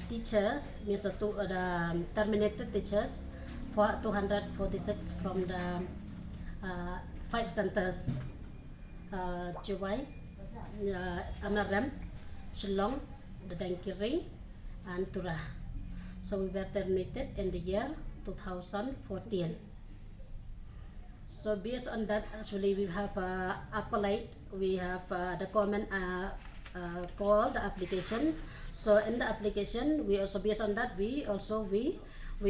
teachers, means the terminated teachers, for 246 from the five centers, Juwai, Amaram, Shillong, the Dankiri, and Tura. So we were terminated in the year 2014. So based on that, actually we have applied, we have the comment called the application. So in the application, we also based on that we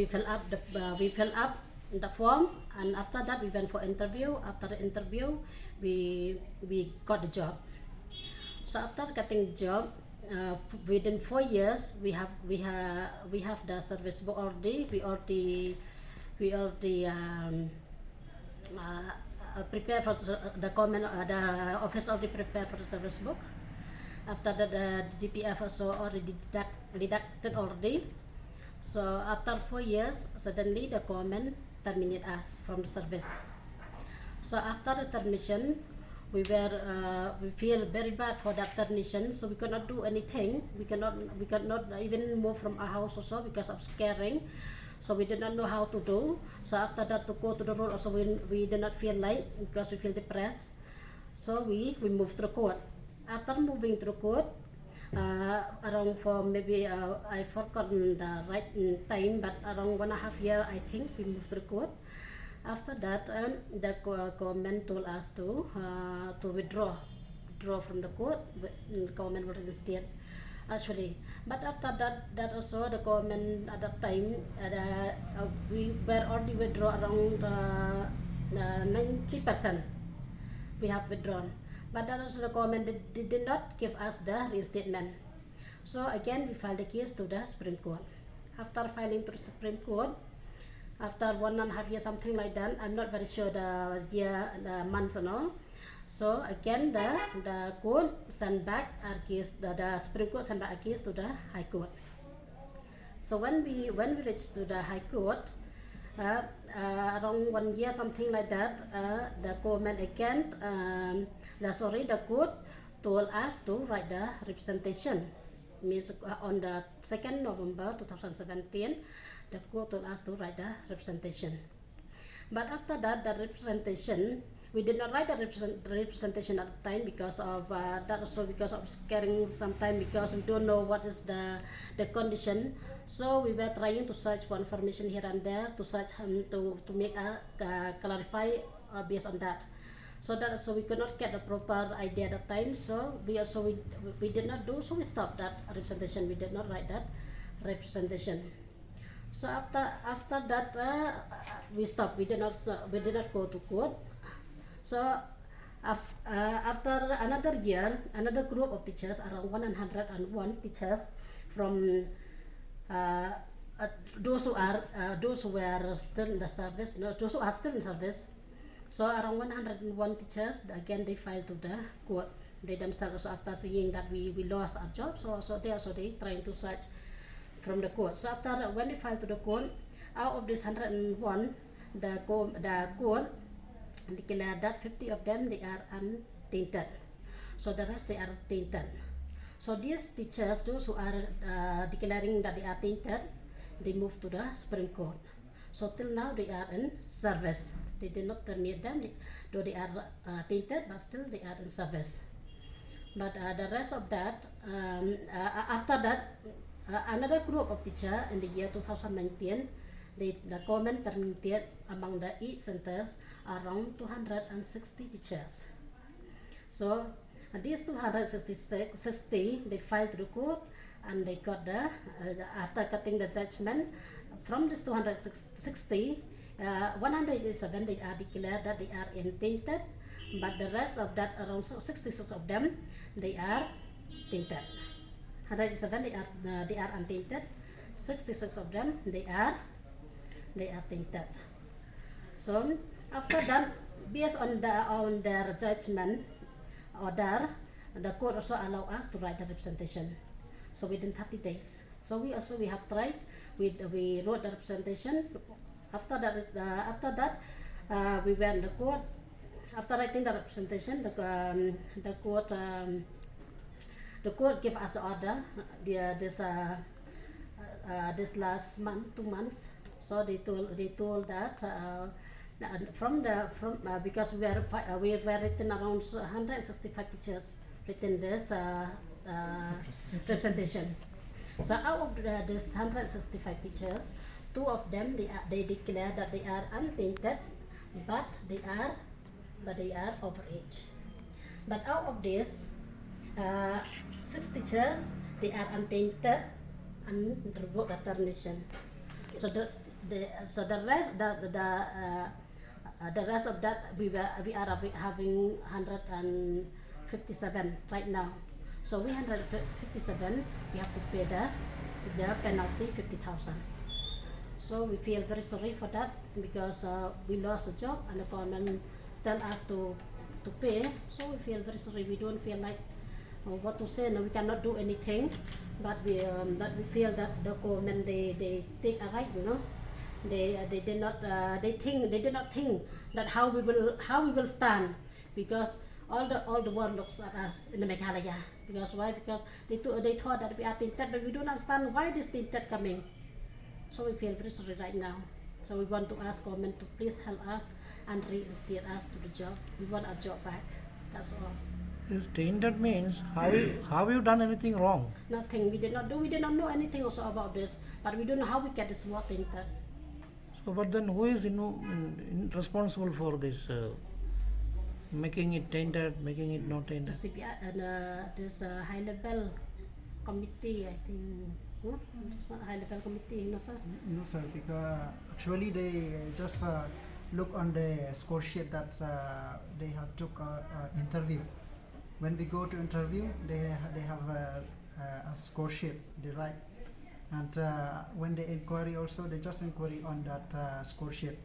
fill up the form, and after that we went for interview. After the interview, we got the job. So after getting the job, within 4 years, we have the service book already. We already prepare for the comment. The office already prepared for the service book. After that, the GPF also already deducted already. So after 4 years, suddenly the government terminate us from the service. So after the termination, we feel very bad for that termination. So we cannot do anything. We cannot even move from our house also because of scaring. So we did not know how to do. So after that, to go to the road also, we did not feel like, because we feel depressed. So we moved to the court. After moving to the court, around for maybe I forgotten the right time, but around 1.5 years I think we moved to the court. After that, the government told us to withdraw from the court. The government will reinstate actually. But after that also the government at that time, we were already withdraw around 90%. We have withdrawn. But then also the government did not give us the reinstatement. So again we filed the case to the Supreme Court. After filing to the Supreme Court, after 1.5 years, something like that, I'm not very sure the year, the months and all. So again the court sent back our case, the Supreme Court sent back our case to the High Court. So when we reached to the High Court, around 1 year, something like that, the government again, the court told us to write the representation. Means on the 2nd November 2017, the court told us to write the representation. But after that, the representation, we did not write the representation at the time because of that, also because of scaring sometimes, because we don't know what is the condition. So we were trying to search for information here and there, to search to make clarify based on that. So that, so we could not get the proper idea at the time. So we did not do. So we stopped that representation. We did not write that representation. So after that, we stopped. We did not go to court. So after another year, another group of teachers, around 101 teachers from those who were still in the service, those who are still in service. So around 101 teachers, again they filed to the court. They themselves also, after seeing that we lost our job, so they trying to search from the court. So after when they filed to the court, out of this 101, the court declared that 50 of them they are untainted. So the rest they are tainted. So these teachers, those who are declaring that they are tainted, they moved to the Supreme Court. So till now they are in service. They did not terminate them, though they are tainted, but still they are in service. But the rest of that, after that, another group of teachers in the year 2019, the government terminated among the 8 centers around 260 teachers. So these 260, they filed to the court, and they got after getting the judgment, from this 260, 187 they are declared that they are tainted, but the rest of that, around 66 of them, they are tainted. 107 they are untainted. 66 of them they are tainted. So after that, based on their judgment order, the court also allow us to write the representation. So within 30 days. So we have tried. We wrote the representation. After that, we went to the court. After writing the representation, the court gave us the order. This this last month, 2 months. So they told that because we were written around 165 teachers written this presentation. So out of this 165 teachers, 2 of them they declare that they are untainted, but they are overage. But out of this 6 teachers, they are untainted and revoke the termination. So the rest of that we are having 157 right now. So we 157 we have to pay the penalty 50,000. So we feel very sorry for that because we lost a job and the government tell us to pay. So we feel very sorry. We don't feel like what to say. No, we cannot do anything. But we feel that the government they take a right, They did not think that how we will stand, because all the world looks at us in the Meghalaya. Because why? Because they thought that we are tinted, but we don't understand why this tinted coming. So we feel very sorry right now. So we want to ask government to please help us and reinstate us to the job. We want our job back. That's all. This tainted means have you done anything wrong? Nothing. We did not know anything also about this, but we don't know how we get this water tainted. So, but then who is responsible for this? Making it tainted, making it not tainted? The CPI and this high level committee, I think. High level committee, no sir? No sir, because actually they just look on the score sheet that they have took interview. When we go to interview, they have a score sheet they write, and when they inquiry also, they just inquiry on that score sheet.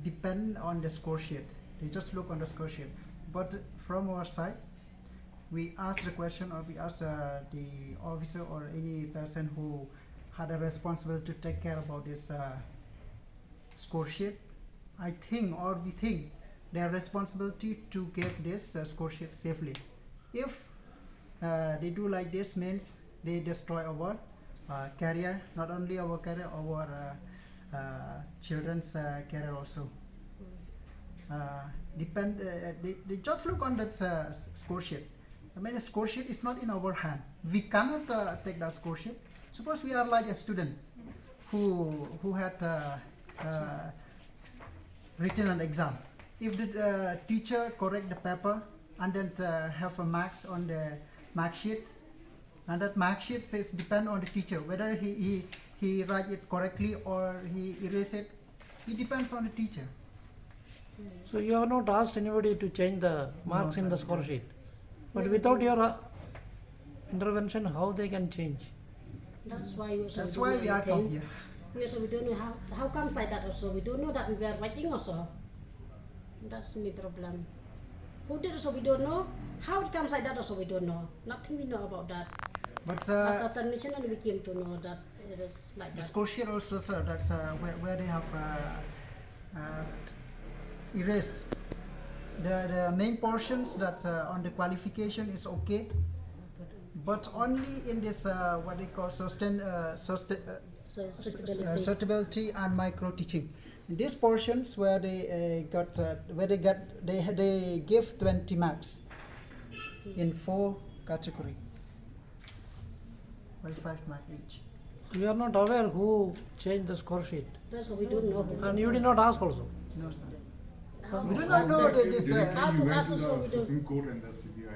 Depend on the score sheet, they just look on the score sheet. But from our side, we ask the question, or we ask the officer or any person who had a responsibility to take care about this score sheet. I think, or we think, their responsibility to get this score sheet safely. If they do like this, means they destroy our career, not only our career, our children's career also. They just look on that score sheet. I mean, the score sheet is not in our hand. We cannot take that score sheet. Suppose we are like a student who had written an exam. If the teacher correct the paper and then have a marks on the mark sheet, and that mark sheet says depend on the teacher whether he write it correctly or he erase it. It depends on the teacher. So you have not asked anybody to change the marks No, in the sir. score sheet. But without your intervention, how they can change? That's why we also That's don't why know we are come anything. here. We also don't know how comes like that also. We don't know that we were writing also. That's the main problem. Who did also we don't know. How it comes like that also we don't know. Nothing we know about that. But After termination only we came to know that it is like the that. score sheet also, sir, that's where they have erased the main portions that on the qualification is okay, but only in this what they call So suitability. suitability and micro teaching. In these portions where they they give 20 marks in 4 category, by 5 marks each. You are not aware who changed the score sheet. That's what we don't know. And you did not ask also. No, sir. How- We do not know that this. How You to went ask to also we the don't. Supreme Court and the CBI you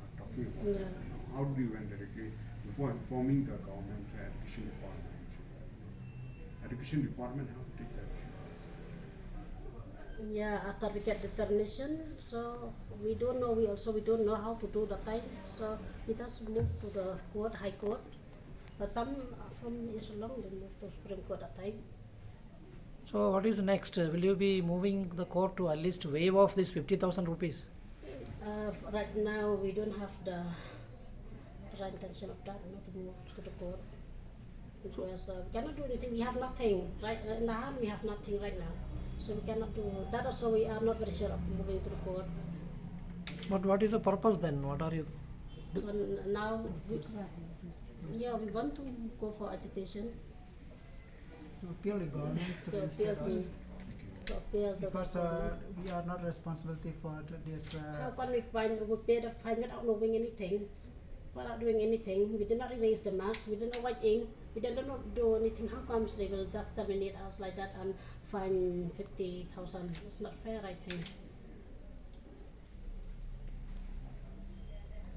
are talking about. Yeah. How do you went directly before informing the government education department? Education department have to take that action. Yeah, after we get the permission, so we don't know. We don't know how to do the time. So we just move to the court, high court. But some from Islam they move to Supreme Court that time. So what is next? Will you be moving the court to at least waive off this 50,000 rupees? Right now we don't have the right intention of that, not to move to the court. Because we cannot do anything. We have nothing right in the hand. We have nothing right now, so we cannot do that. Also, we are not very sure of moving to the court. But what is the purpose then? What are you? So now, we want to go for agitation. to appeal the government to To reinstate appeal us. to appeal to Because the government. we are not responsibility for this. How can we pay the fine without knowing anything? Without doing anything, we did not erase the marks, we did not write ink, we did not do anything. How comes they will just terminate us like that and fine 50,000? It's not fair, I think.